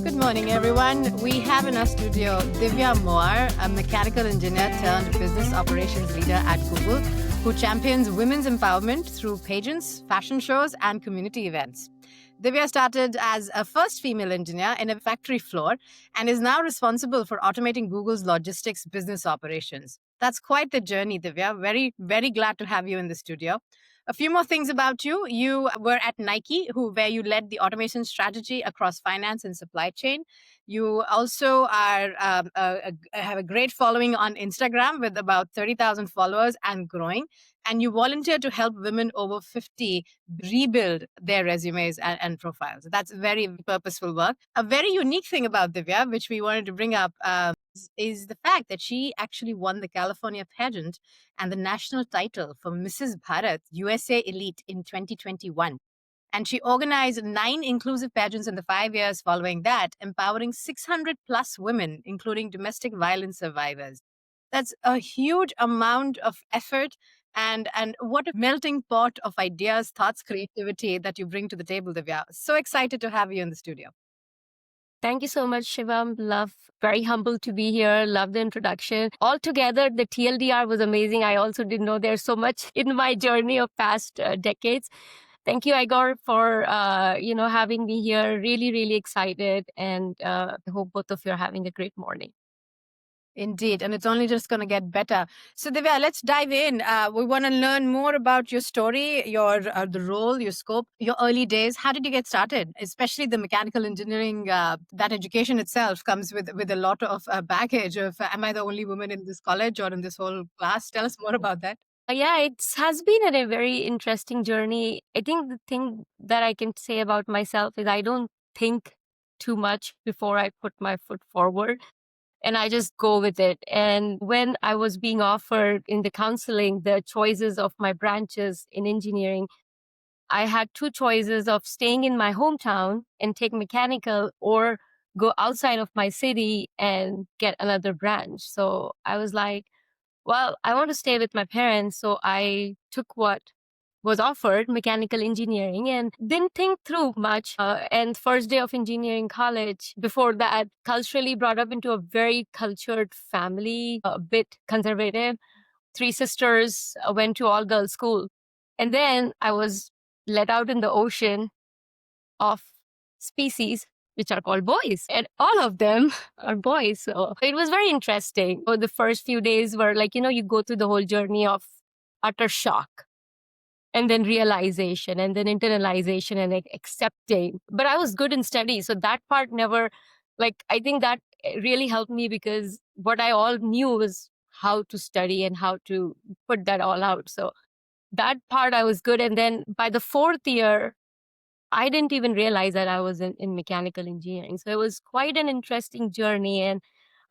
Good morning, everyone. We have in our studio Divya Mowar, a mechanical engineer turned business operations leader at Google, who champions women's empowerment through pageants, fashion shows, and community events. Divya started as a first female engineer in a factory floor and is now responsible for automating Google's logistics business operations. That's quite the journey, Divya. Very, very glad to have you in the studio. A few more things about you. You were at Nike, where you led the automation strategy across finance and supply chain. You also have a great following on Instagram with about 30,000 followers and growing. And you volunteer to help women over 50 rebuild their resumes and profiles. That's very purposeful work. A very unique thing about Divya, which we wanted to bring up, is the fact that she actually won the California pageant and the national title for Mrs. Bharat USA Elite in 2021. And she organized 9 inclusive pageants in the 5 years following that, empowering 600 plus women, including domestic violence survivors. That's a huge amount of effort and what a melting pot of ideas, thoughts, creativity that you bring to the table, Divya. So excited to have you in the studio. Thank you so much, Shivam. Very humbled to be here. Love the introduction. Altogether, the TLDR was amazing. I also didn't know there's so much in my journey of past decades. Thank you, Igor, for having me here. Really, really excited, and I hope both of you are having a great morning. Indeed, and it's only just going to get better. So, Divya, let's dive in. We want to learn more about your story, your the role, your scope, your early days. How did you get started? Especially the mechanical engineering. That education itself comes with a lot of baggage. Of am I the only woman in this college or in this whole class? Tell us more about that. Yeah, it has been a very interesting journey. I think the thing that I can say about myself is I don't think too much before I put my foot forward, and I just go with it. And when I was being offered in the counseling the choices of my branches in engineering, I had 2 choices of staying in my hometown and take mechanical, or go outside of my city and get another branch. So I was like, well, I want to stay with my parents. So I took what was offered, mechanical engineering, and didn't think through much. And first day of engineering college, before that, culturally brought up into a very cultured family, a bit conservative. 3 sisters, went to all girls school. And then I was let out in the ocean of species which are called boys, and all of them are boys. So it was very interesting. So the first few days were like, you go through the whole journey of utter shock, and then realization, and then internalization, and like accepting. But I was good in studies, so that part never, I think that really helped me, because what I all knew was how to study and how to put that all out. So that part I was good. And then by the 4th year, I didn't even realize that I was in mechanical engineering. So it was quite an interesting journey, and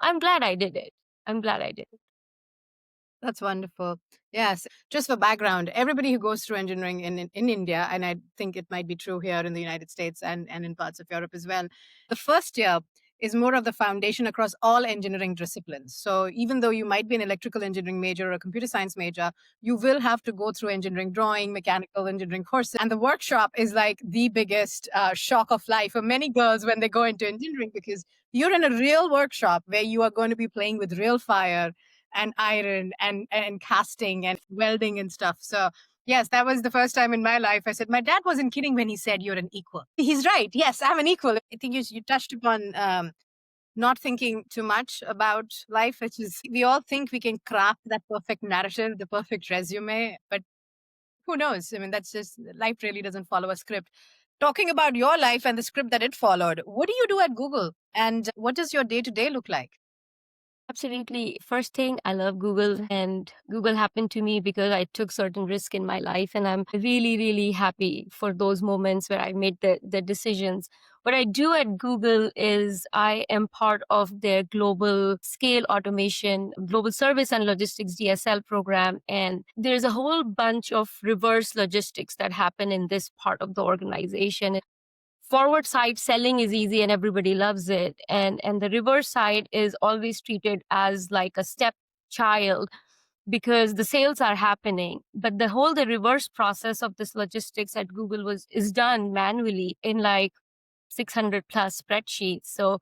I'm glad I did it. I'm glad I did it. That's wonderful. Yes. Just for background, everybody who goes through engineering in India, and I think it might be true here in the United States and in parts of Europe as well, the first year is more of the foundation across all engineering disciplines. So even though you might be an electrical engineering major or a computer science major, you will have to go through engineering drawing, mechanical engineering courses. And the workshop is like the biggest shock of life for many girls when they go into engineering, because you're in a real workshop where you are going to be playing with real fire and iron and casting and welding and stuff. So yes, that was the first time in my life I said, my dad wasn't kidding when he said you're an equal. He's right. Yes, I'm an equal. I think you touched upon not thinking too much about life, which is we all think we can craft that perfect narrative, the perfect resume, but who knows? I mean, that's just life really doesn't follow a script. Talking about your life and the script that it followed, what do you do at Google? And what does your day to day look like? Absolutely. First thing, I love Google, and Google happened to me because I took certain risk in my life, and I'm really, really happy for those moments where I made the decisions. What I do at Google is I am part of their global scale automation, global service and logistics DSL program. And there's a whole bunch of reverse logistics that happen in this part of the organization. Forward side selling is easy and everybody loves it, and the reverse side is always treated as like a stepchild, because the sales are happening, but the reverse process of this logistics at Google is done manually in like 600 plus spreadsheets. So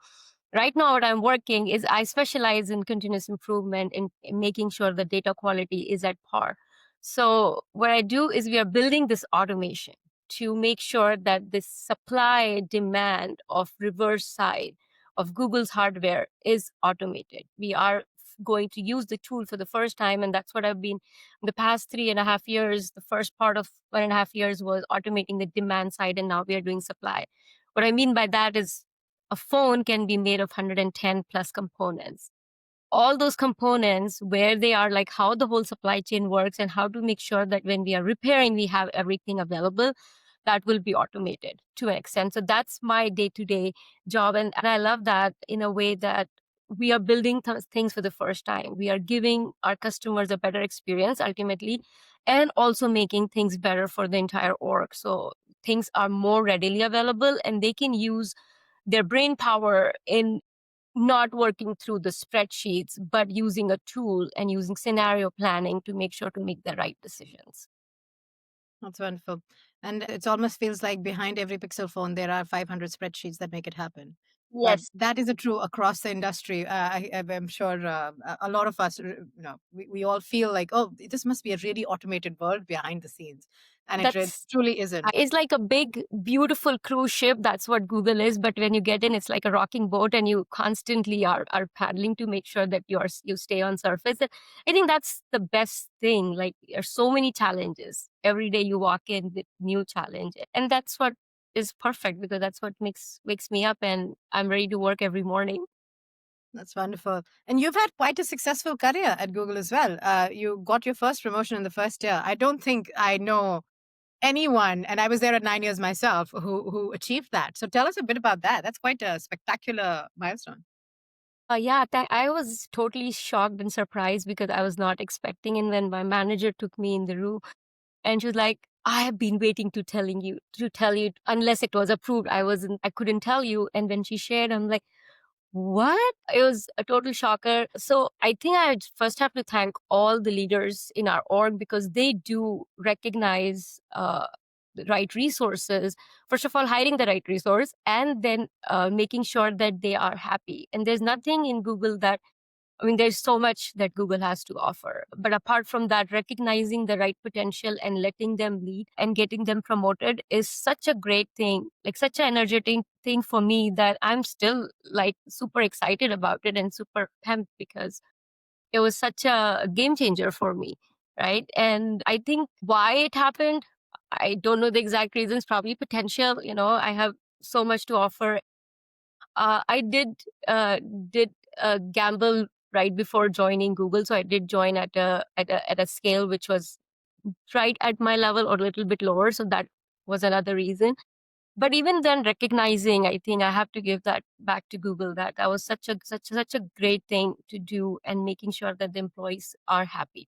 right now, what I'm working is I specialize in continuous improvement in making sure the data quality is at par. So what I do is we are building this automation to make sure that this supply demand of reverse side of Google's hardware is automated. We are going to use the tool for the first time, and that's what I've been the past 3.5 years. The first part of 1.5 years was automating the demand side, and now we are doing supply. What I mean by that is a phone can be made of 110 plus components. All those components, where they are, like how the whole supply chain works and how to make sure that when we are repairing, we have everything available, that will be automated to an extent. So that's my day to day job. And I love that in a way that we are building things for the first time. We are giving our customers a better experience ultimately, and also making things better for the entire org. So things are more readily available and they can use their brain power in not working through the spreadsheets, but using a tool and using scenario planning to make sure to make the right decisions. That's wonderful. And it almost feels like behind every Pixel phone, there are 500 spreadsheets that make it happen. But Yes, that is a true across the industry. I'm sure a lot of us, we all feel like, oh, this must be a really automated world behind the scenes. And it that's truly isn't. it's like a big, beautiful cruise ship. That's what Google is. But when you get in, it's like a rocking boat, and you constantly are paddling to make sure that you stay on surface. And I think that's the best thing. Like there's so many challenges. Every day you walk in with new challenge, and that's what is perfect because that's what wakes me up, and I'm ready to work every morning. That's wonderful. And you've had quite a successful career at Google as well. You got your first promotion in the first year. I don't think I know anyone, and I was there at 9 years myself, who achieved that. So tell us a bit about that. That's quite a spectacular milestone. Yeah, I was totally shocked and surprised because I was not expecting. And when my manager took me in the room, and she was like, I have been waiting to tell you unless it was approved. I couldn't tell you. And when she shared, I'm like, what? It was a total shocker. So I think I first have to thank all the leaders in our org because they do recognize the right resources. First of all, hiring the right resource, and then making sure that they are happy. And there's nothing in Google that there's so much that Google has to offer. But apart from that, recognizing the right potential and letting them lead and getting them promoted is such a great thing, like such an energetic thing for me that I'm still like super excited about it and super pumped because it was such a game changer for me. Right. And I think why it happened, I don't know the exact reasons, probably potential. I have so much to offer. I did gamble right before joining Google, so I did join at a scale which was right at my level or a little bit lower. So that was another reason. But even then, recognizing, I think I have to give that back to Google. That was such a great thing to do, and making sure that the employees are happy.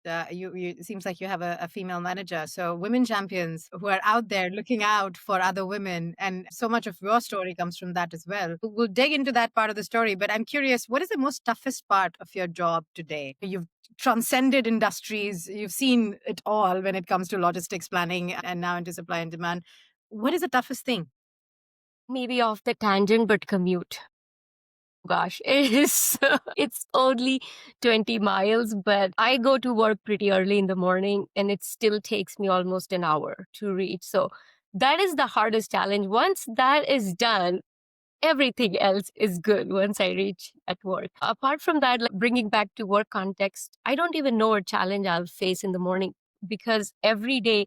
It seems like you have a female manager. So women champions who are out there looking out for other women. And so much of your story comes from that as well. We'll dig into that part of the story. But I'm curious, what is the most toughest part of your job today? You've transcended industries. You've seen it all when it comes to logistics planning and now into supply and demand. What is the toughest thing? Maybe off the tangent, but commute. Gosh, it is it's only 20 miles, but I go to work pretty early in the morning and it still takes me almost an hour to reach. So that is the hardest challenge. Once that is done, everything else is good once I reach at work. Apart from that, like bringing back to work context, I don't even know what challenge I'll face in the morning because every day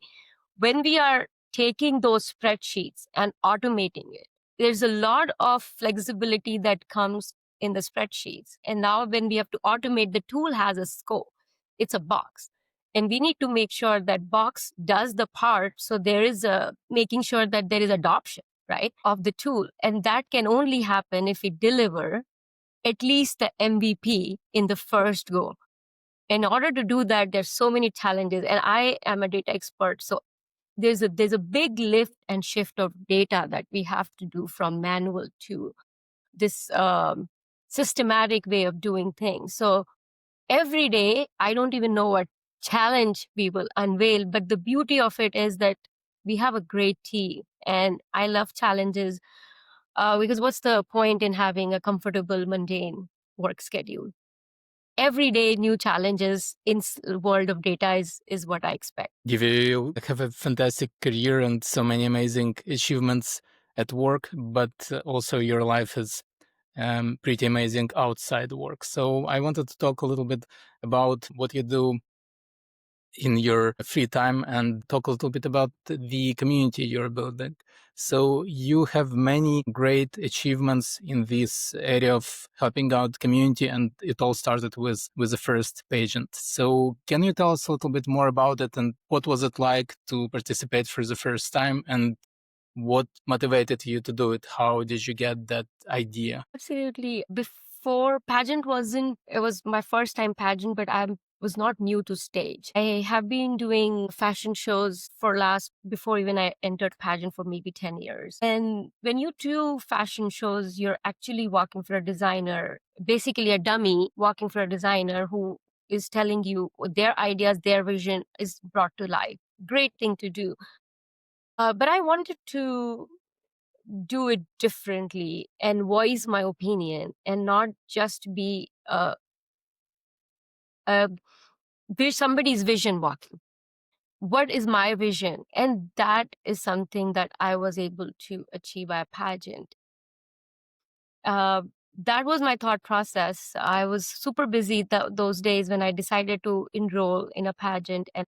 when we are taking those spreadsheets and automating it, there's a lot of flexibility that comes in the spreadsheets. And now, when we have to automate, the tool has a scope, it's a box. And we need to make sure that box does the part. So there is a making sure that there is adoption, right, of the tool. And that can only happen if we deliver at least the MVP in the first go. In order to do that, there's so many challenges. And I am a data expert. So there's a big lift and shift of data that we have to do from manual to this systematic way of doing things. So every day, I don't even know what challenge we will unveil, but the beauty of it is that we have a great team And I love challenges because what's the point in having a comfortable, mundane work schedule? Every day, new challenges in world of data is what I expect. You have a fantastic career and so many amazing achievements at work, but also your life is pretty amazing outside work. So I wanted to talk a little bit about what you do in your free time and talk a little bit about the community you're building. So you have many great achievements in this area of helping out community, and it all started with the first pageant. So can you tell us a little bit more about it, and what was it like to participate for the first time, and what motivated you to do it? How did you get that idea? Absolutely. Before pageant wasn't, it was my first time pageant, but I was not new to stage. I have been doing fashion shows for last, before even I entered pageant, for maybe 10 years. And when you do fashion shows, you're actually walking for a designer, basically a dummy walking for a designer who is telling you their ideas, their vision is brought to life. Great thing to do. But I wanted to do it differently and voice my opinion and not just be a somebody's vision walking. What is my vision? And that is something that I was able to achieve by a pageant. Uh, that was my thought process. I was super busy those days when I decided to enroll in a pageant. And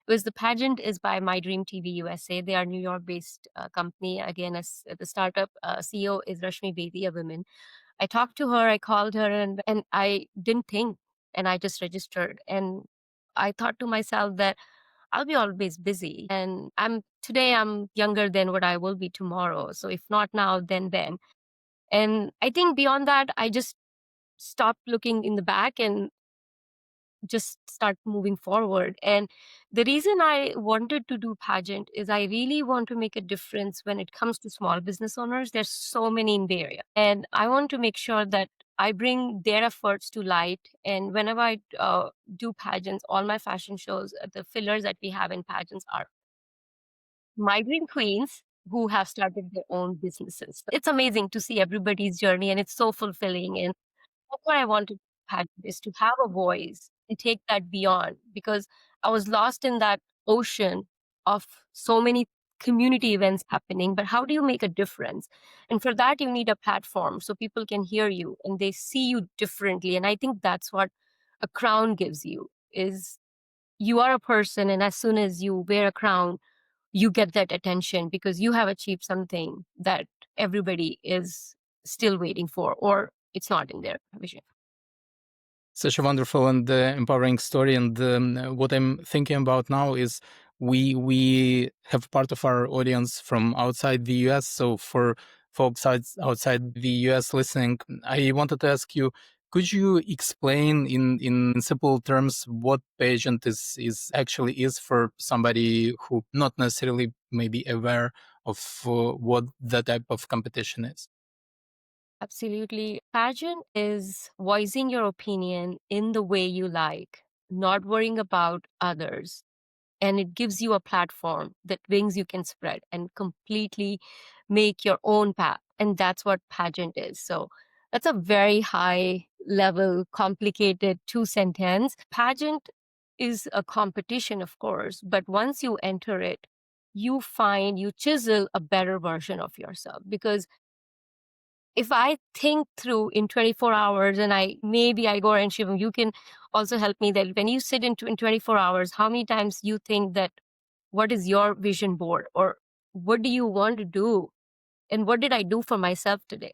because the pageant is by My Dream TV USA. They are New York based company. Again, as the startup CEO is Rashmi Bedi, a woman. I talked to her, I called her, and I didn't think, and I just registered. And I thought to myself that I'll be always busy. And I'm younger than what I will be tomorrow. So if not now, then when. And I think beyond that, I just stopped looking in the back and just start moving forward. And the reason I wanted to do pageant is I really want to make a difference when it comes to small business owners. There's so many in the area, and I want to make sure that I bring their efforts to light. And whenever I do pageants, all my fashion shows, the fillers that we have in pageants are migrant queens who have started their own businesses. It's amazing to see everybody's journey, and it's so fulfilling. And that's what I wanted to have, is to have a voice and take that beyond, because I was lost in that ocean of so many community events happening. But how do you make a difference? And for that, you need a platform so people can hear you and they see you differently. And I think that's what a crown gives you, is you are a person, and as soon as you wear a crown, you get that attention because you have achieved something that everybody is still waiting for, or it's not in their vision. Such a wonderful and empowering story. And what I'm thinking about now is we have part of our audience from outside the US. So for folks outside the US listening, I wanted to ask you, could you explain in simple terms what pageant is actually is for somebody who not necessarily may be aware of what that type of competition is? Absolutely. Pageant is voicing your opinion in the way you like, not worrying about others. And it gives you a platform that wings you can spread and completely make your own path. And that's what pageant is. So that's a very high level, complicated two sentence. Pageant is a competition, of course, but once you enter it, you chisel a better version of yourself. Because if I think through in 24 hours, and I go, and Shivam, you can also help me, that when you sit in 24 hours, how many times you think that what is your vision board, or what do you want to do, and what did I do for myself today?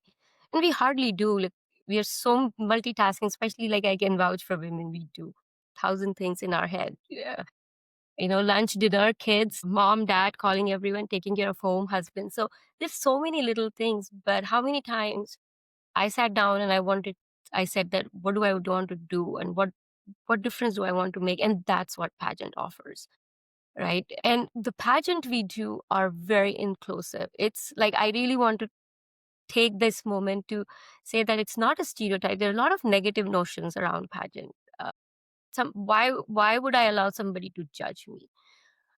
And we hardly do. Like, we are so multitasking, especially, like, I can vouch for women. We do thousand things in our head. Yeah. Lunch, dinner, kids, mom, dad, calling everyone, taking care of home, husband. So there's so many little things. But how many times I sat down and I said that, what do I want to do, and what difference do I want to make? And that's what pageant offers, right? And the pageant we do are very inclusive. It's like, I really want to take this moment to say that it's not a stereotype. There are a lot of negative notions around pageant. Why would I allow somebody to judge me?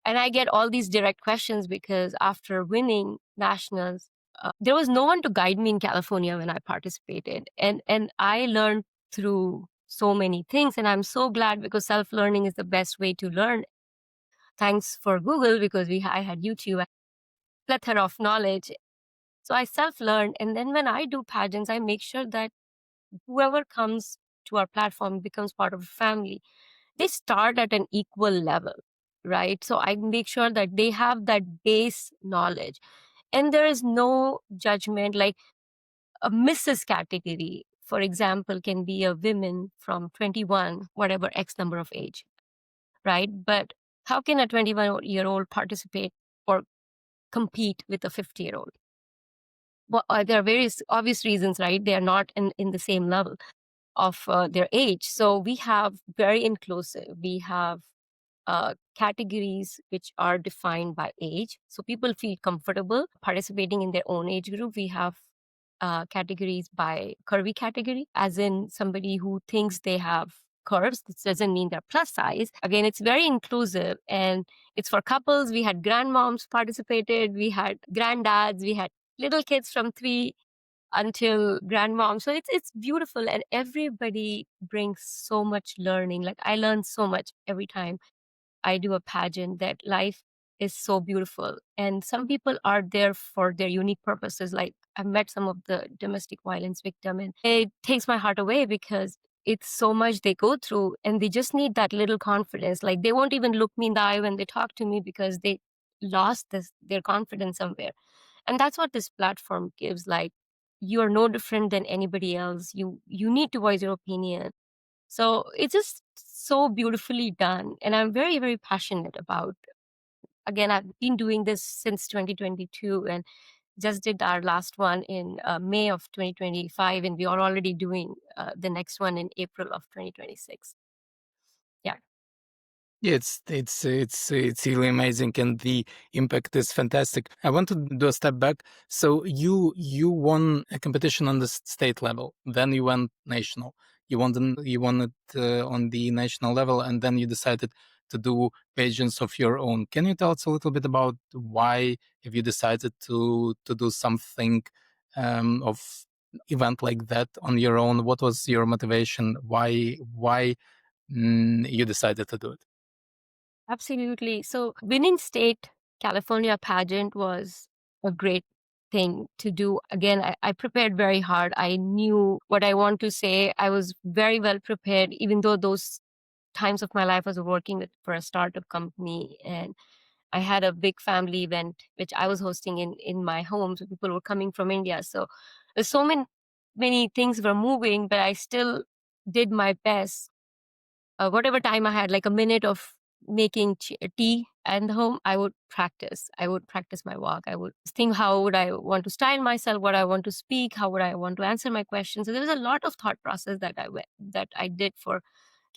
And I get all these direct questions because after winning, nationals. There was no one to guide me in California when I participated, and I learned through so many things, and I'm so glad because self learning is the best way to learn. Thanks for Google because I had YouTube, a plethora of knowledge. So I self learned, and then when I do pageants, I make sure that whoever comes to our platform becomes part of a family. They start at an equal level, right? So I make sure that they have that base knowledge, and there is no judgment. Like a Mrs. category, for example, can be a woman from 21, whatever X number of age, right? But how can a 21-year-old participate or compete with a 50-year-old? Well, there are various obvious reasons, right? They are not in the same level of their age. So we have very inclusive. We have categories which are defined by age. So people feel comfortable participating in their own age group. We have categories by curvy category, as in somebody who thinks they have curves. This doesn't mean they're plus size. Again, it's very inclusive and it's for couples. We had grandmoms participated, we had granddads, we had little kids from 3 until grandmom. So it's beautiful and everybody brings so much learning. Like I learn so much every time I do a pageant that life is so beautiful. And some people are there for their unique purposes. Like I've met some of the domestic violence victim and it takes my heart away because it's so much they go through and they just need that little confidence. Like they won't even look me in the eye when they talk to me because they lost their confidence somewhere. And that's what this platform gives. Like you are no different than anybody else. You need to voice your opinion. So it's just so beautifully done. And I'm very, very passionate about. Again, I've been doing this since 2022 and just did our last one in May of 2025. And we are already doing the next one in April of 2026. Yeah. Yeah, it's really amazing, and the impact is fantastic. I want to do a step back. So you won a competition on the state level, then you went national. You won it on the national level, and then you decided to do pageants of your own. Can you tell us a little bit about why have you decided to do something of event like that on your own? What was your motivation? Why you decided to do it? Absolutely. So winning state California pageant was a great thing to do. Again, I prepared very hard. I knew what I want to say. I was very well prepared, even though those times of my life I was working for a startup company and I had a big family event which I was hosting in my home. So people were coming from India. So there's so many things were moving, but I still did my best whatever time I had, like a minute of making tea at home, I would practice. I would practice my walk. I would think how would I want to style myself, what I want to speak, how would I want to answer my questions. So there was a lot of thought process that I did for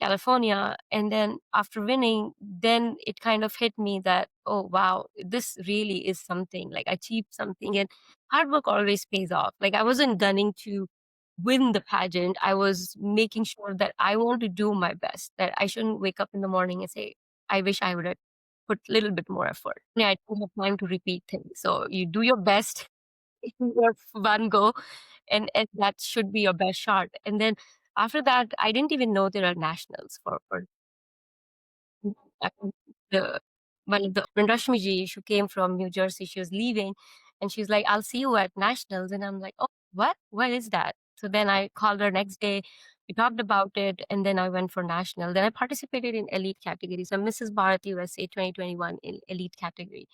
California. And then after winning, then it kind of hit me that, oh, wow, this really is something. Like I achieved something and hard work always pays off. Like I wasn't gunning to win the pageant. I was making sure that I want to do my best, that I shouldn't wake up in the morning and say, I wish I would have put a little bit more effort. Yeah, I don't have time to repeat things. So you do your best in your one go, and that should be your best shot. And then after that, I didn't even know there are nationals for I think the one of the when Rashmi ji, she came from New Jersey, she was leaving, and she's like, "I'll see you at nationals," and I'm like, "Oh, what? What is that?" So then I called her next day. We talked about it, and then I went for national. Then I participated in elite categories. I'm Mrs. Bharat USA 2021 in elite category,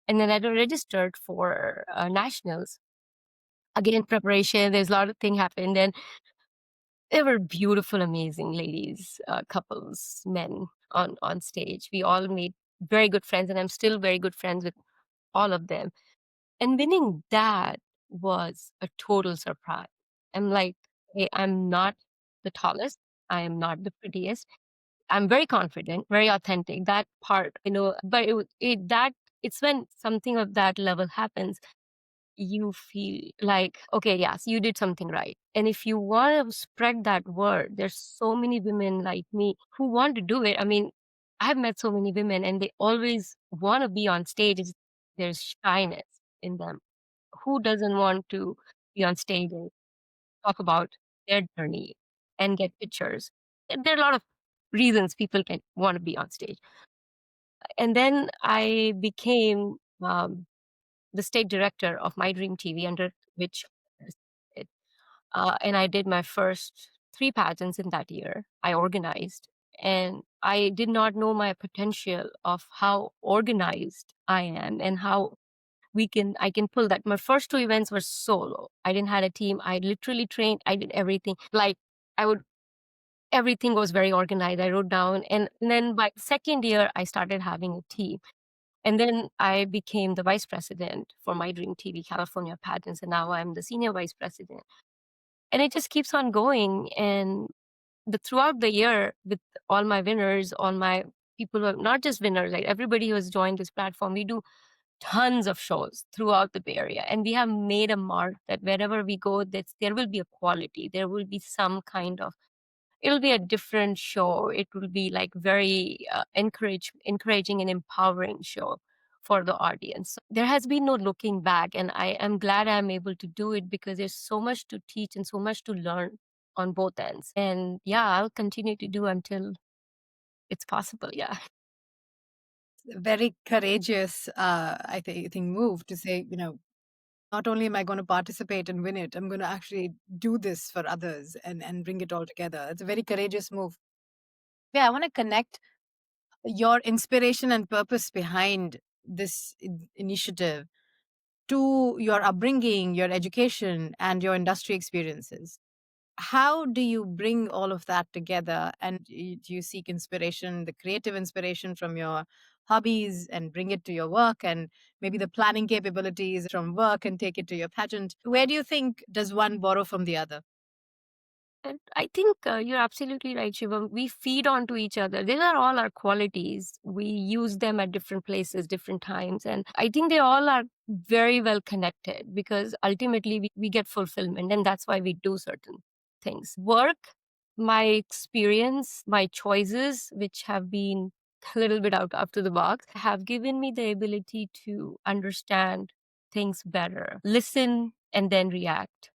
and then I registered for nationals. Again, preparation. There's a lot of thing happened, and they were beautiful, amazing ladies, couples, men on stage. We all made very good friends, and I'm still very good friends with all of them. And winning that was a total surprise. I'm like, hey, I'm not the tallest. I am not the prettiest. I'm very confident, very authentic. That part, but it's when something of that level happens you feel like, okay, yes, you did something right. And if you want to spread that word, there's so many women like me who want to do it. I mean, I've met so many women and they always want to be on stage. There's shyness in them. who doesn't want to be on stage and talk about their journey and get pictures? And there are a lot of reasons people can want to be on stage. And then I became the state director of My Dream TV, under which it, and I did my first 3 pageants in that year. I organized, and I did not know my potential of how organized I am and how I can pull that. My first 2 events were solo. I didn't have a team. I literally trained. I did everything. Like I would everything was very organized. I wrote down, and then by second year I started having a team. And then I became the vice president for My Dream TV California Pageants, and now I'm the senior vice president. And it just keeps on going. And throughout the year, with all my winners, all my people who are not just winners, like everybody who has joined this platform, we do tons of shows throughout the Bay Area. And we have made a mark that wherever we go, there will be a quality. There will be some kind of, it'll be a different show. It will be like very encouraging and empowering show for the audience. So there has been no looking back, and I am glad I'm able to do it because there's so much to teach and so much to learn on both ends. And yeah, I'll continue to do until it's possible. Yeah. Very courageous, I think, move to say, not only am I going to participate and win it, I'm going to actually do this for others and bring it all together. It's a very courageous move. Yeah, I want to connect your inspiration and purpose behind this initiative to your upbringing, your education, and your industry experiences. How do you bring all of that together? And do you seek inspiration, the creative inspiration from your hobbies and bring it to your work, and maybe the planning capabilities from work and take it to your pageant? Where do you think does one borrow from the other? And I think you're absolutely right, Shivam. We feed onto each other. These are all our qualities. We use them at different places, different times. And I think they all are very well connected because ultimately we get fulfillment. And that's why we do certain things. Work, my experience, my choices, which have been a little bit out after the box, have given me the ability to understand things better, listen, and then react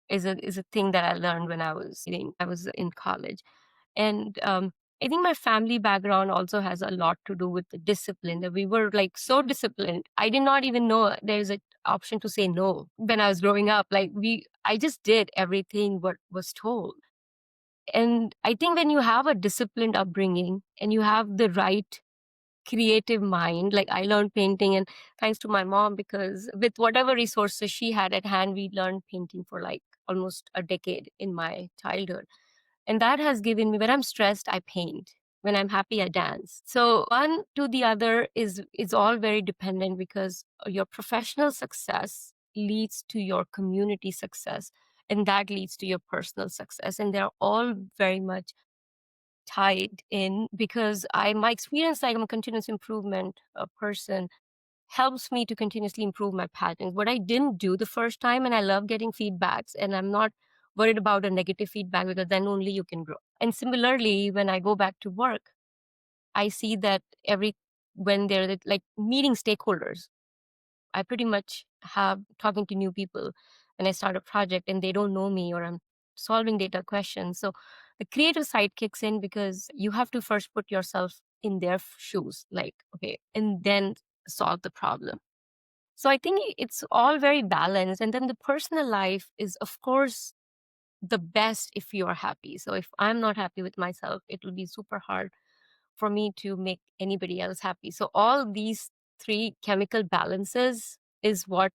is a thing that I learned when I was in college. And I think my family background also has a lot to do with the discipline that we were like so disciplined. I did not even know there's an option to say no when I was growing up. I just did everything what was told. And I think when you have a disciplined upbringing and you have the right creative mind. Like I learned painting, and thanks to my mom, because with whatever resources she had at hand, we learned painting for like almost a decade in my childhood. And that has given me, when I'm stressed, I paint. When I'm happy, I dance. So one to the other is all very dependent because your professional success leads to your community success. And that leads to your personal success. And they're all very much tied in because my experience, like I'm a continuous improvement person, helps me to continuously improve my patterns. What I didn't do the first time, and I love getting feedbacks, and I'm not worried about a negative feedback because then only you can grow. And similarly, when I go back to work, I see that when they're like meeting stakeholders, I pretty much have talking to new people when I start a project and they don't know me or I'm solving data questions. So the creative side kicks in because you have to first put yourself in their shoes, like, okay, and then solve the problem. So I think it's all very balanced. And then the personal life is, of course, the best if you are happy. So if I'm not happy with myself, it will be super hard for me to make anybody else happy. So all these three chemical balances is what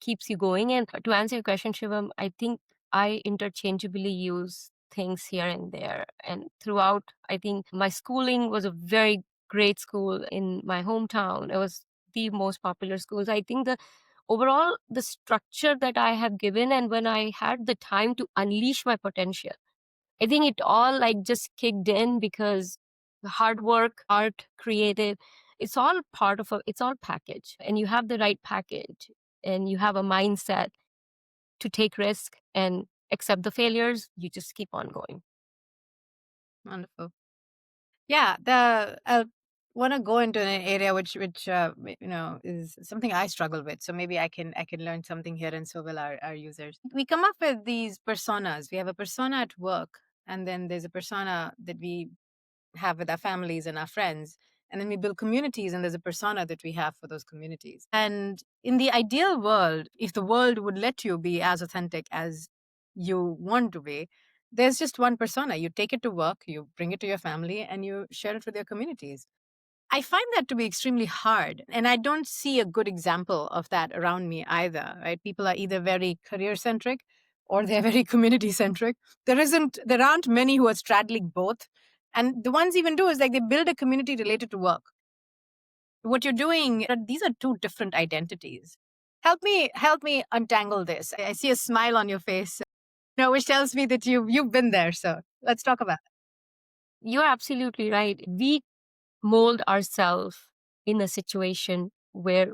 keeps you going. And to answer your question, Shivam, I think I interchangeably use things here and there. And throughout, I think my schooling was a very great school in my hometown. It was the most popular schools. I think the structure that I have given, and when I had the time to unleash my potential, I think it all like just kicked in because the hard work, art, creative, it's all package. And you have the right package and you have a mindset to take risk and accept the failures, you just keep on going. Wonderful. Yeah, the want to go into an area which is something I struggle with. So maybe I can learn something here, and so will our users. We come up with these personas. We have a persona at work, and then there's a persona that we have with our families and our friends. And then we build communities, and there's a persona that we have for those communities. And in the ideal world, if the world would let you be as authentic as you want to be, there's just one persona. You take it to work, you bring it to your family, and you share it with your communities. I find that to be extremely hard. And I don't see a good example of that around me either, right? People are either very career centric or they're very community centric. There aren't many who are straddling both. And the ones even do is like they build a community related to work. What you're doing, these are two different identities. Help me untangle this. I see a smile on your face, which tells me that you've been there. So let's talk about it. You're absolutely right. We mold ourselves in a situation where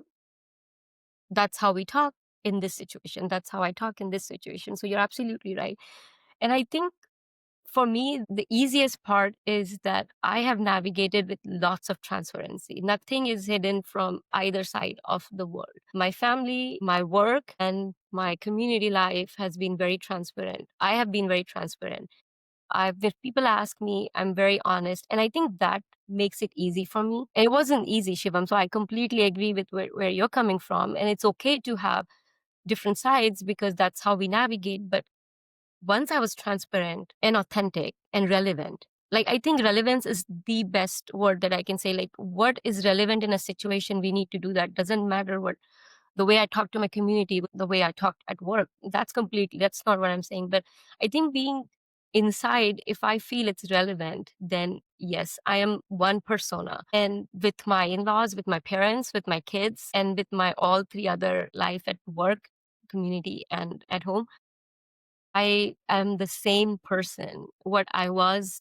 that's how we talk in this situation. That's how I talk in this situation. So you're absolutely right. And I think for me, the easiest part is that I have navigated with lots of transparency. Nothing is hidden from either side of the world. My family, my work, and my community life has been very transparent. I have been very transparent. If people ask me, I'm very honest. And I think that makes it easy for me. And it wasn't easy, Shivam. So I completely agree with where you're coming from. And it's okay to have different sides because that's how we navigate. But once I was transparent and authentic and relevant, like I think relevance is the best word that I can say. Like what is relevant in a situation, we need to do that. Doesn't matter what the way I talk to my community, the way I talk at work. That's not what I'm saying. But I think being inside, if I feel it's relevant, then yes, I am one persona. And with my in-laws, with my parents, with my kids, and with my all three other life at work, community, and at home, I am the same person, what I was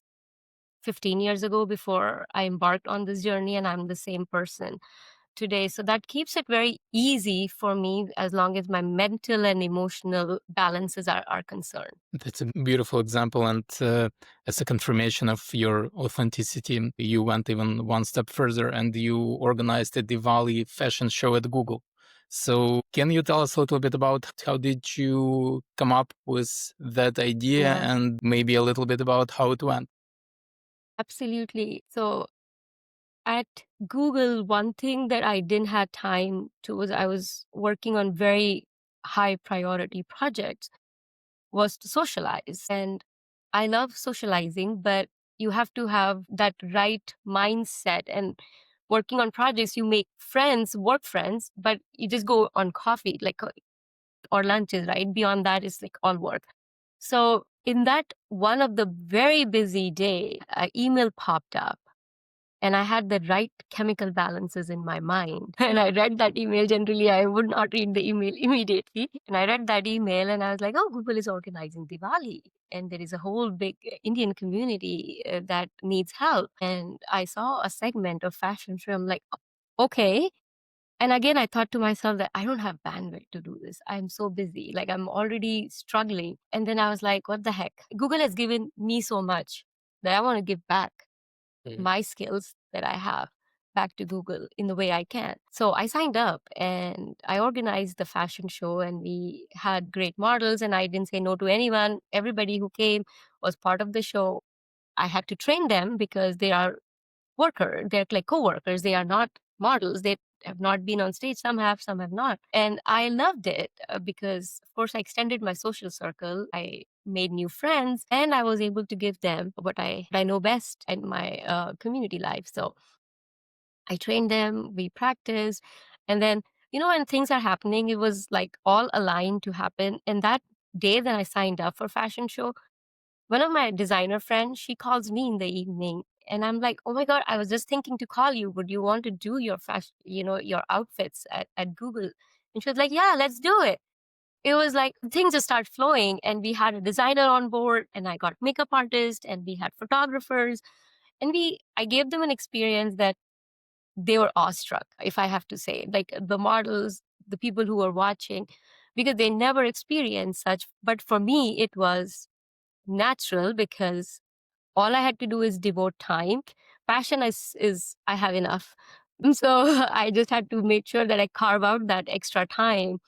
15 years ago before I embarked on this journey, and I'm the same person today. So that keeps it very easy for me as long as my mental and emotional balances are concerned. That's a beautiful example. And as a confirmation of your authenticity, you went even one step further and you organized a Diwali fashion show at Google. So can you tell us a little bit about how did you come up with that idea Yeah, and maybe a little bit about how it went? absolutely. So at Google, one thing that I didn't have time to was I was working on very high priority projects was to socialize. And I love socializing, but you have to have that right mindset. And working on projects, you make friends, work friends, but you just go on coffee, like or lunches, right? Beyond that is like all work. So in that one of the very busy day, an email popped up and I had the right chemical balances in my mind. And I read that email. Generally, I would not read the email immediately. And I read that email and I was like, oh, Google is organizing Diwali. And there is a whole big Indian community that needs help. And I saw a segment of fashion show. I'm like, okay. And again, I thought to myself that I don't have bandwidth to do this. I'm so busy. Like I'm already struggling. And then I was like, what the heck? Google has given me so much that I want to give back my skills that I have back to Google in the way I can. So I signed up and I organized the fashion show and we had great models and I didn't say no to anyone. Everybody who came was part of the show. I had to train them because they are they're like co-workers. They are not models. They have not been on stage. Some have not. And I loved it because, of course, I extended my social circle. I made new friends and I was able to give them what I know best in my community life. So I trained them, we practiced. And then, when things are happening, it was like all aligned to happen. And that day that I signed up for fashion show, one of my designer friends, she calls me in the evening and I'm like, oh my God, I was just thinking to call you. Would you want to do your fashion, your outfits at Google? And she was like, yeah, let's do it. It was like things just start flowing and we had a designer on board and I got makeup artist and we had photographers and I gave them an experience that they were awestruck, if I have to say, like the models, the people who were watching, because they never experienced such. But for me, it was natural because All I had to do is devote time. Passion is I have enough. So I just had to make sure that I carve out that extra time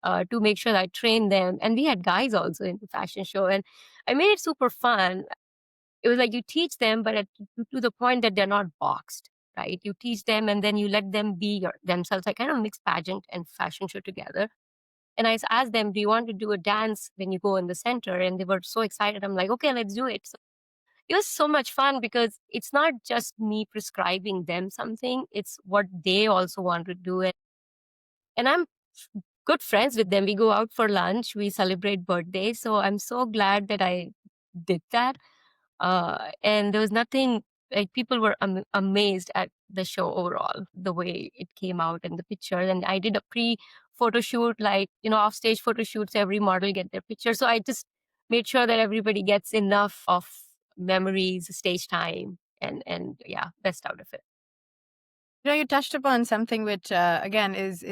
to make sure that I train them. And we had guys also in the fashion show, and I made it super fun. It was like you teach them, but to the point that they're not boxed, right? You teach them, and then you let them be themselves. I kind of mix pageant and fashion show together. And I asked them, "Do you want to do a dance when you go in the center?" And they were so excited. I'm like, "Okay, let's do it." So it was so much fun because it's not just me prescribing them something; it's what they also want to do. And I'm good friends with them. We go out for lunch, we celebrate birthdays. So I'm so glad that I did that. And there was nothing like people were amazed at the show overall, the way it came out and the pictures. And I did a pre photo shoot, like, off stage photo shoots, every model get their picture. So I just made sure that everybody gets enough of memories, stage time, and yeah, best out of it. You touched upon something which, again, is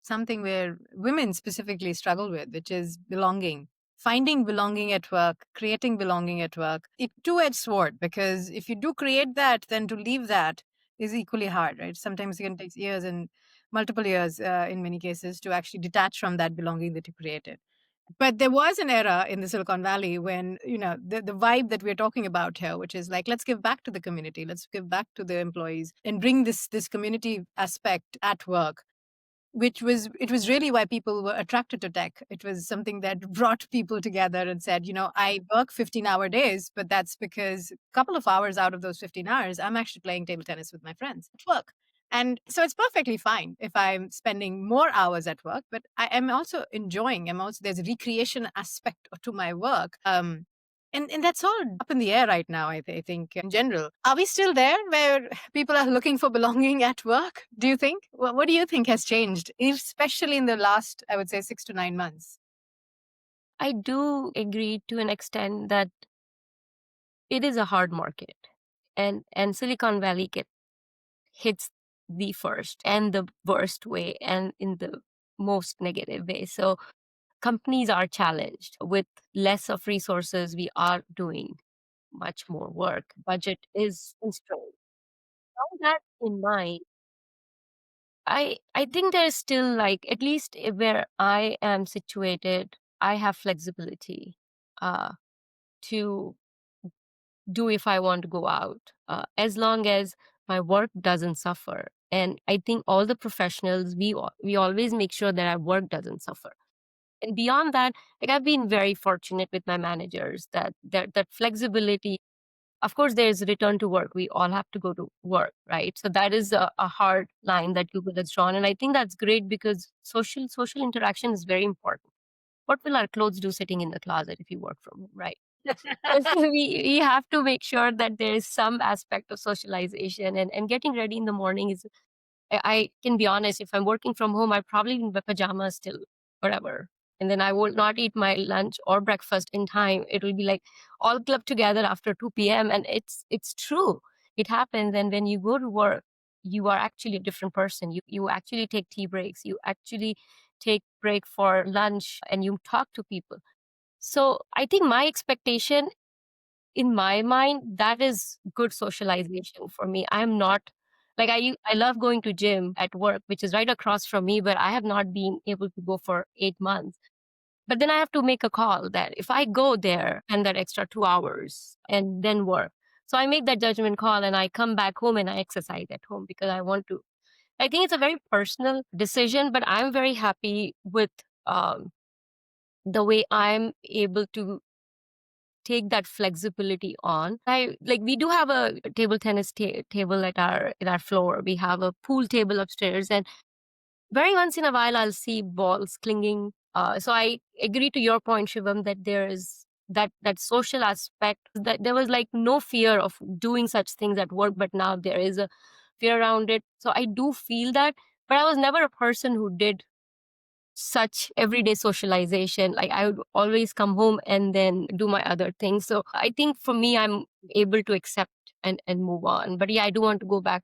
something where women specifically struggle with, which is belonging, finding belonging at work, creating belonging at work. It's two-edged sword, because if you do create that, then to leave that is equally hard, right? Sometimes it can take years and multiple years, in many cases, to actually detach from that belonging that you created. But there was an era in the Silicon Valley when, the vibe that we're talking about here, which is like, let's give back to the community, let's give back to the employees and bring this community aspect at work, which was it was really why people were attracted to tech. It was something that brought people together and said, I work 15-hour days, but that's because a couple of hours out of those 15 hours, I'm actually playing table tennis with my friends at work. And so it's perfectly fine if I'm spending more hours at work, but I am also enjoying, there's a recreation aspect to my work. And that's all up in the air right now, I think, in general. Are we still there where people are looking for belonging at work, do you think? What do you think has changed, especially in the last, I would say, 6 to 9 months? I do agree to an extent that it is a hard market, and Silicon Valley hits the first and the worst way and in the most negative way. So companies are challenged with less of resources. We are doing much more work. Budget is constrained. All that in mind, I think there is still, like, at least where I am situated, I have flexibility uh to do if I want to go out, as long as my work doesn't suffer. And I think all the professionals, we always make sure that our work doesn't suffer. And beyond that, like, I've been very fortunate with my managers that flexibility. Of course, there's return to work. We all have to go to work, right? So that is a hard line that Google has drawn, and I think that's great because social interaction is very important. What will our clothes do sitting in the closet if you work from home, right? So we have to make sure that there is some aspect of socialization, and getting ready in the morning is, I can be honest, if I'm working from home, I probably in my pajamas till whatever. And then I will not eat my lunch or breakfast in time. It will be like all clubbed together after 2 p.m. And it's true. It happens. And when you go to work, you are actually a different person. You actually take tea breaks. You actually take break for lunch and you talk to people. So I think my expectation, in my mind, that is good socialization for me. I'm not like, I love going to gym at work, which is right across from me, but I have not been able to go for 8 months. But then I have to make a call that if I go there and that extra 2 hours and then work. So I make that judgment call and I come back home and I exercise at home because I want to. I think it's a very personal decision, but I'm very happy with um, the way I'm able to take that flexibility on. We do have a table tennis table at our floor. We have a pool table upstairs, and very once in a while I'll see balls clinging. So I agree to your point, Shivam, that there is that social aspect, that there was like no fear of doing such things at work, but now there is a fear around it. So I do feel that, but I was never a person who did such everyday socialization. Like, I would always come home and then do my other things. So I think for me, I'm able to accept and move on. But yeah, I do want to go back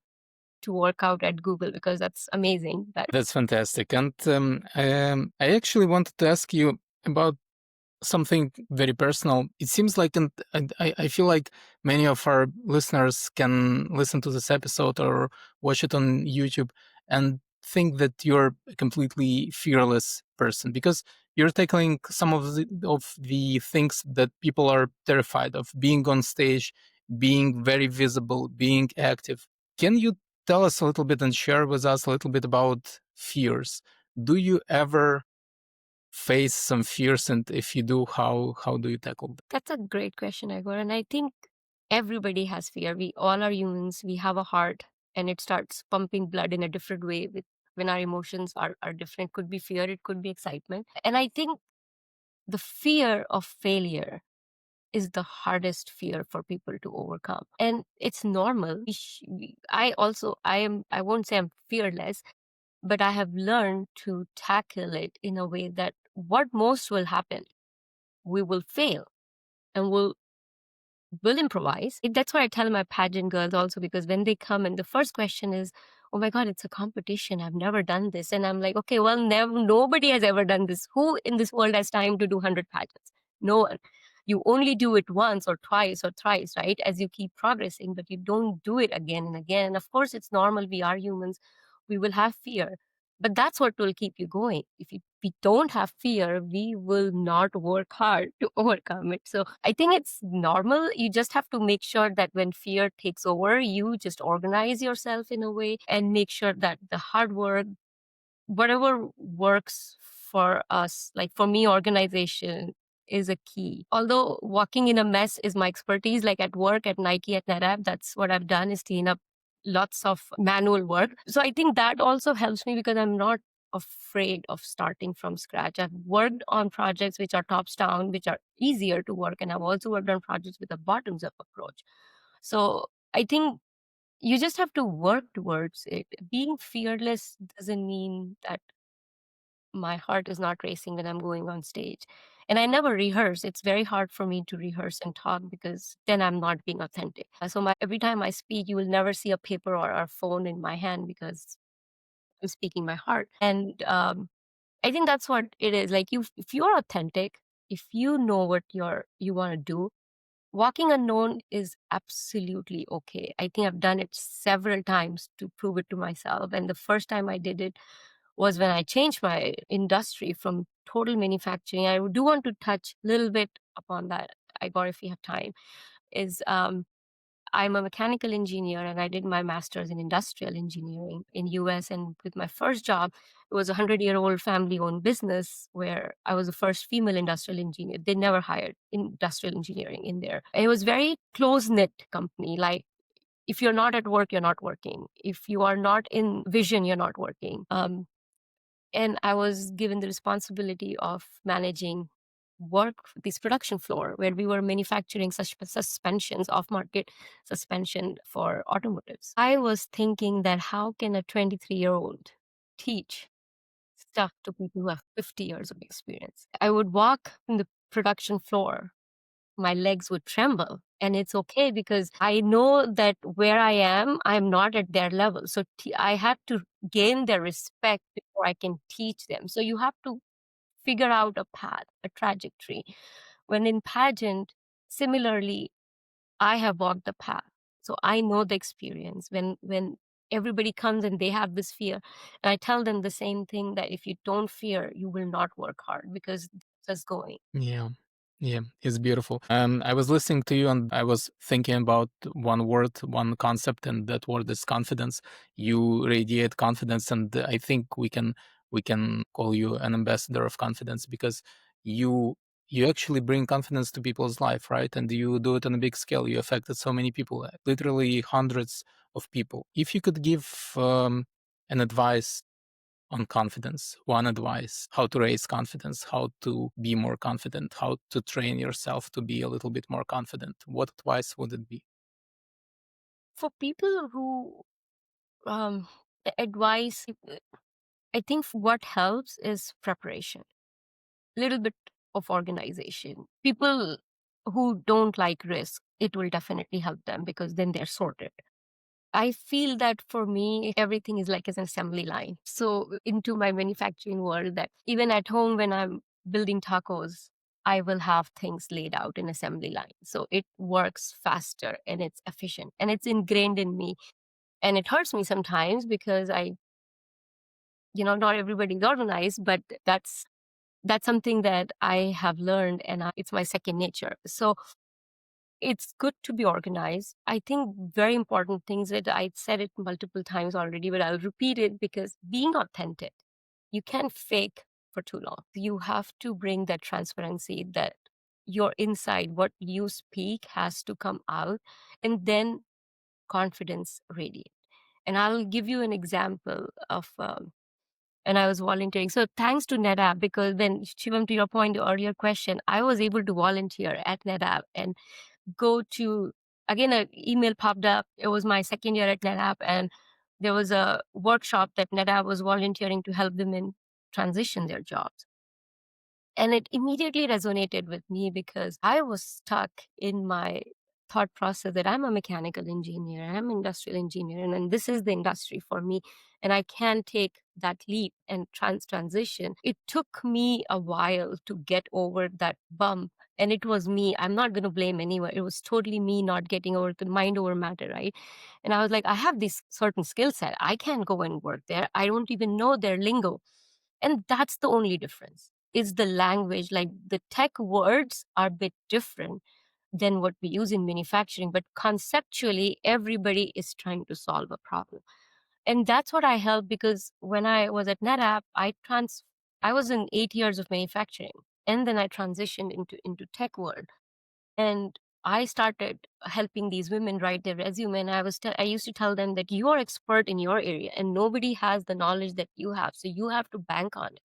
to work out at Google because that's amazing. That's fantastic. And I actually wanted to ask you about something very personal. It seems like, and I feel like many of our listeners can listen to this episode or watch it on YouTube and think that you're a completely fearless person because you're tackling some of the things that people are terrified of: being on stage, being very visible, being active. Can you tell us a little bit and share with us a little bit about fears? Do you ever face some fears, and if you do, how do you tackle them? That's a great question, Igor. And I think everybody has fear. We all are humans. We have a heart, and it starts pumping blood in a different way when our emotions are different. Could be fear, it could be excitement. And I think the fear of failure is the hardest fear for people to overcome. And it's normal. I won't say I'm fearless, but I have learned to tackle it in a way that what most will happen, we will fail and we'll improvise. That's what I tell my pageant girls also, because when they come and the first question is, oh my God, it's a competition. I've never done this. And I'm like, okay, well, nobody has ever done this. Who in this world has time to do 100 pageants? No one. You only do it once or twice or thrice, right? As you keep progressing, but you don't do it again and again. And of course, it's normal. We are humans. We will have fear. But that's what will keep you going. If we don't have fear, we will not work hard to overcome it. So I think it's normal. You just have to make sure that when fear takes over, you just organize yourself in a way and make sure that the hard work, whatever works for us, like for me, organization is a key. Although walking in a mess is my expertise, like at work, at Nike, at NetApp, that's what I've done is clean up lots of manual work. So I think that also helps me because I'm not afraid of starting from scratch. I've worked on projects which are tops down, which are easier to work. And I've also worked on projects with a bottoms up approach. So I think you just have to work towards it. Being fearless doesn't mean that my heart is not racing when I'm going on stage. And I never rehearse. It's very hard for me to rehearse and talk because then I'm not being authentic. So every time I speak, you will never see a paper or a phone in my hand because I'm speaking my heart. And I think that's what it is. Like if you're authentic, if you know what you want to do, walking unknown is absolutely okay. I think I've done it several times to prove it to myself. And the first time I did it was when I changed my industry from total manufacturing. I do want to touch a little bit upon that, Igor, if you have time. Is I'm a mechanical engineer and I did my master's in industrial engineering in US. And with my first job, it was a 100-year-old family-owned business where I was the first female industrial engineer. They never hired industrial engineering in there. It was very close-knit company. Like if you're not at work, you're not working. If you are not in vision, you're not working. And I was given the responsibility of managing work this production floor where we were manufacturing such suspensions, off market suspension for automotives. I was thinking that how can a 23-year-old teach stuff to people who have 50 years of experience? I would walk in the production floor, my legs would tremble. And it's okay because I know that where I am, I'm not at their level. So I have to gain their respect before I can teach them. So you have to figure out a path, a trajectory. When in pageant, similarly, I have walked the path. So I know the experience. When everybody comes and they have this fear, and I tell them the same thing, that if you don't fear, you will not work hard because it's just going. Yeah. Yeah, it's beautiful. I was listening to you and I was thinking about one word, one concept, and that word is confidence. You radiate confidence, and I think we can call you an ambassador of confidence because you you actually bring confidence to people's life, right? And you do it on a big scale. You affected so many people, literally hundreds of people. If you could give an advice on confidence, one advice: how to raise confidence, how to be more confident, how to train yourself to be a little bit more confident, what advice would it be? For people who advice, I think what helps is preparation, little bit of organization. People who don't like risk, it will definitely help them because then they're sorted. I feel that for me, everything is like an assembly line. So into my manufacturing world, that even at home when I'm building tacos, I will have things laid out in assembly line. So it works faster and it's efficient and it's ingrained in me. And it hurts me sometimes because not everybody's organized, but that's something that I have learned and it's my second nature. So it's good to be organized. I think very important things that I said it multiple times already, but I'll repeat it because being authentic, you can't fake for too long. You have to bring that transparency that your inside, what you speak has to come out, and then confidence radiate. And I'll give you an example of and I was volunteering. So thanks to NetApp, because then Shivam, to your point, your earlier question, I was able to volunteer at NetApp and go to, again, an email popped up. It was my second year at NetApp, and there was a workshop that NetApp was volunteering to help women transition their jobs. And it immediately resonated with me because I was stuck in my thought process that I'm a mechanical engineer, I'm an industrial engineer, and then this is the industry for me. And I can take that leap and transition. It took me a while to get over that bump. And it was me. I'm not going to blame anyone. It was totally me not getting over the mind over matter, right? And I was like, I have this certain skill set. I can't go and work there. I don't even know their lingo. And that's the only difference is the language. Like the tech words are a bit different than what we use in manufacturing, but conceptually, everybody is trying to solve a problem. And that's what I helped because when I was at NetApp, I was in 8 years of manufacturing, and then I transitioned into tech world. And I started helping these women write their resume. And I used to tell them that you are expert in your area and nobody has the knowledge that you have. So you have to bank on it.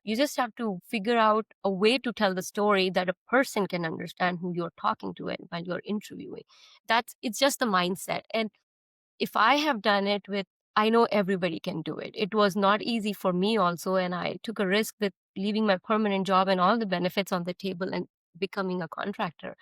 You just have to figure out a way to tell the story that a person can understand who you're talking to and while you're interviewing. It's just the mindset. And if I have done it with, I know everybody can do it. It was not easy for me also. And I took a risk with leaving my permanent job and all the benefits on the table and becoming a contractor.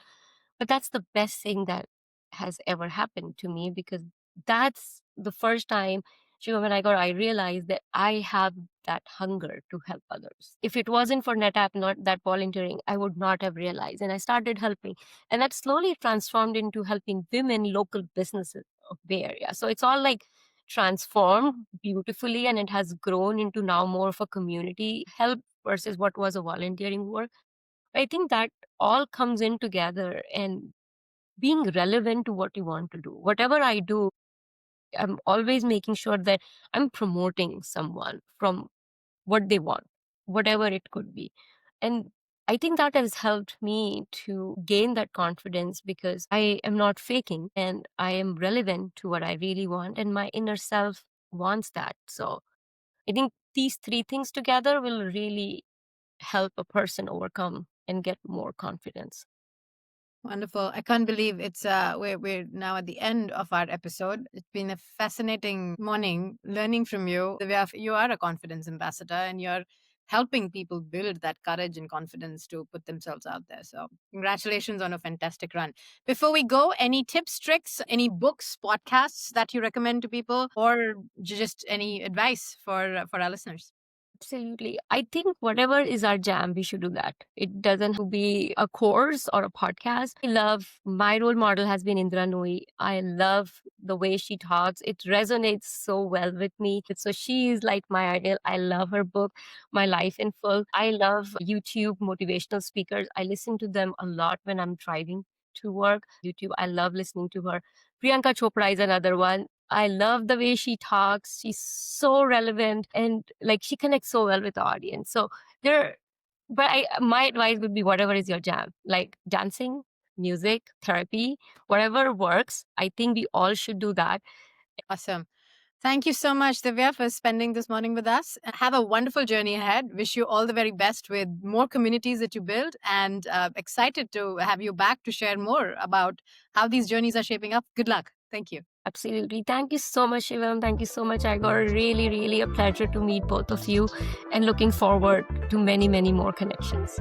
But that's the best thing that has ever happened to me because that's the first time, Shiva, when I realized that I have that hunger to help others. If it wasn't for NetApp, not that volunteering, I would not have realized. And I started helping. And that slowly transformed into helping women, local businesses of Bay Area. So it's all like transformed beautifully and it has grown into now more of a community help versus what was a volunteering work. I think that all comes in together and being relevant to what you want to do. Whatever I do, I'm always making sure that I'm promoting someone from what they want, whatever it could be. And I think that has helped me to gain that confidence because I am not faking and I am relevant to what I really want. And my inner self wants that. So I think these three things together will really help a person overcome and get more confidence. Wonderful. I can't believe we're now at the end of our episode. It's been a fascinating morning learning from you. Divya, you are a confidence ambassador and you're helping people build that courage and confidence to put themselves out there. So congratulations on a fantastic run. Before we go, any tips, tricks, any books, podcasts that you recommend to people or just any advice for our listeners? Absolutely. I think whatever is our jam, we should do that. It doesn't have to be a course or a podcast. My role model has been Indra Nooyi. I love the way she talks. It resonates so well with me. So she is like my ideal. I love her book, My Life in Full. I love YouTube motivational speakers. I listen to them a lot when I'm driving to work. YouTube, I love listening to her. Priyanka Chopra is another one. I love the way she talks. She's so relevant and like she connects so well with the audience. So my advice would be whatever is your jam, like dancing, music, therapy, whatever works. I think we all should do that. Awesome. Thank you so much, Divya, for spending this morning with us. Have a wonderful journey ahead. Wish you all the very best with more communities that you build and excited to have you back to share more about how these journeys are shaping up. Good luck. Thank you. Absolutely. Thank you so much, Shivam. Thank you so much, Igor. Really, really a pleasure to meet both of you and looking forward to many, many more connections.